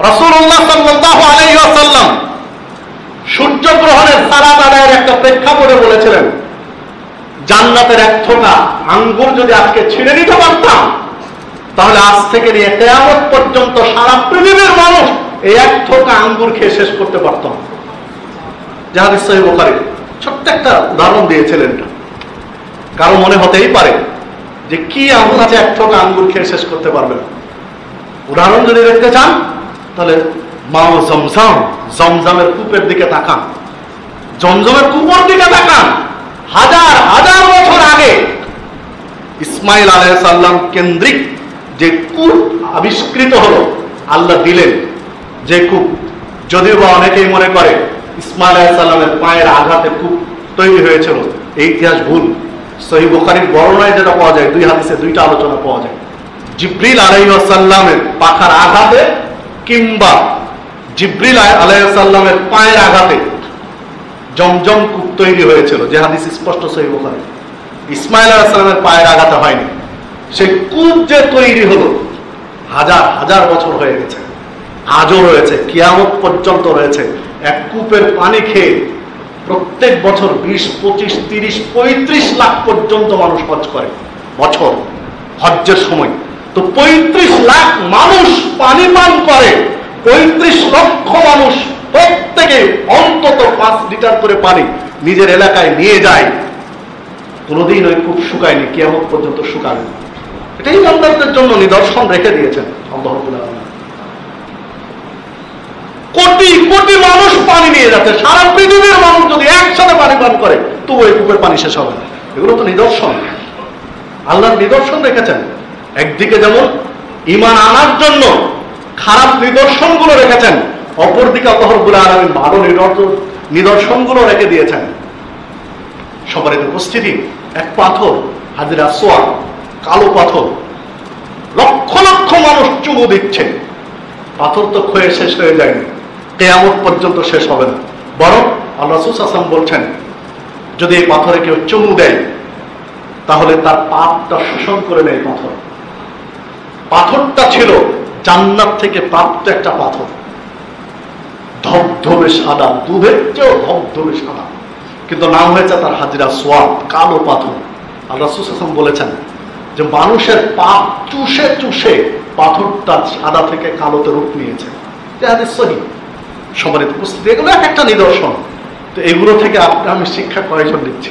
রাসূলুল্লাহ সাল্লাল্লাহু আলাইহি ওয়াসাল্লাম সূর্যগ্রহণের সালাত আদায়ের একটা প্রেক্ষাপটে বলেছিলেন, জান্নাতের এক থোকা আঙ্গুর যদি আজকে ছিঁড়ে নিতে পারতাম, তাহলে আজ থেকে নিয়ে কিয়ামত পর্যন্ত সারা পৃথিবীর মানুষ এই এক থোকা আঙ্গুর খেয়ে শেষ করতে পারতাম। যে হাদিস সহিহ বুখারী। ছোট্ট একটা উদাহরণ দিয়েছিলেন। কারো মনে হতেই পারে যে কি আঙ্গুর আছে এক থোকা আঙ্গুর খেয়ে শেষ করতে পারবে না। উদাহরণ যদি দেখতে চান তাহলে মাও জমজম, জমজমের কূপের দিকে তাকান, জমজমের কূপের দিকে তাকান। হাজার হাজার বছর আগে ইসমাইল আলাইহিস সালাম কেন্দ্রিক যে কূপ আবিষ্কৃত হলো, আল্লাহ দিলেন যে কূপ, যদিও বা অনেকেই মনে করে ইসমাইল আলাইহিস সালামের পায়ের আঘাতে কূপ তৈরি হয়েছিল, এই ইতিহাস ভুল। সহিহ বুখারীর বর্ণনায় যেটা পাওয়া যায়, দুই হাদিসে দুইটা আলোচনা পাওয়া যায়। জিবরিল আলাইহিস সালামের পাখার আঘাতে কিংবা জিবরিল আলাইহিস সালামের পায়ের আঘাতে জমজম কূপ তৈরি হয়েছিল, যে হাদিস স্পষ্ট সহিহ বুখারী। ইসমাইল আলাইহিস সালামের পায়ের আঘাতে হয়নি। সেই কূপ যে তৈরি হলো হাজার হাজার বছর হয়ে গেছে, আজও রয়েছে, কিয়ামত পর্যন্ত রয়েছে। এক কূপের পানি খেয়ে প্রত্যেক বছর 20, 25, 30, 35 লাখ পর্যন্ত মানুষ হজ করে বছর হজ্জের সময়। তো 35 লাখ মানুষ পানি পান করে, 35 লক্ষ মানুষ প্রত্যেকে অন্তত 5 লিটার করে পানি নিজের এলাকায় নিয়ে যায়। কোনোদিন ওই কূপ শুকায়নি, কিয়ামত পর্যন্ত শুকাবে না। এটাই বান্দাদের জন্য নিদর্শন রেখে দিয়েছেন আল্লাহ রাব্বুল আলামিন। কোটি কোটি মানুষ পানি নিয়ে যাচ্ছে, সারা পৃথিবীর মানুষ যদি একসাথে পানি পান করে তো ওই কূপের পানি শেষ হবে না। এগুলো তো নিদর্শন, আল্লাহর নিদর্শন রেখেছেন। একদিকে যেমন ঈমান আনার জন্য খারাপ নিদর্শনগুলো রেখেছেন, অপরদিকে আল্লাহ রাব্বুল আলামিন ভালো নিদর্শনগুলো রেখে দিয়েছেন। সবার উপস্থিতি এক পাথর, হাজির আসওয়াদ, কালো পাথর, লক্ষ লক্ষ মানুষ চুমু দিচ্ছে। পাথর তো ক্ষয়ে শেষ হয়ে যায়নি, কিয়ামত পর্যন্ত শেষ হবে না। বরং আল্লাহ রাসূল সাল্লাল্লাহু আলাইহি ওয়াসাল্লাম বলছেন, যদি এই পাথরে কেউ চুমু দেয় তাহলে তার পাপটা শোষণ করে নেয় পাথর। পাথরটা ছিল জান্নাত থেকে প্রাপ্ত একটা পাথর, ধবধবে সাদা, দুধের চেয়েও ধবধবে সাদা, কিন্তু নাম হয়েছে তার হাজির আসওয়াদ, কালো পাথর। আল্লাহ রাসূল সাল্লাল্লাহু আলাইহি ওয়াসাল্লাম বলেছেন যে মানুষের পাপ চুষে চুষে পাথরটা সাদা থেকে কালোতে রূপ নিয়েছে। সহিহ। সম্মানিত উপস্থিতি, এগুলো একটা নিদর্শন। তো এগুলো থেকে আমি শিক্ষা কয়েকজন দিচ্ছি।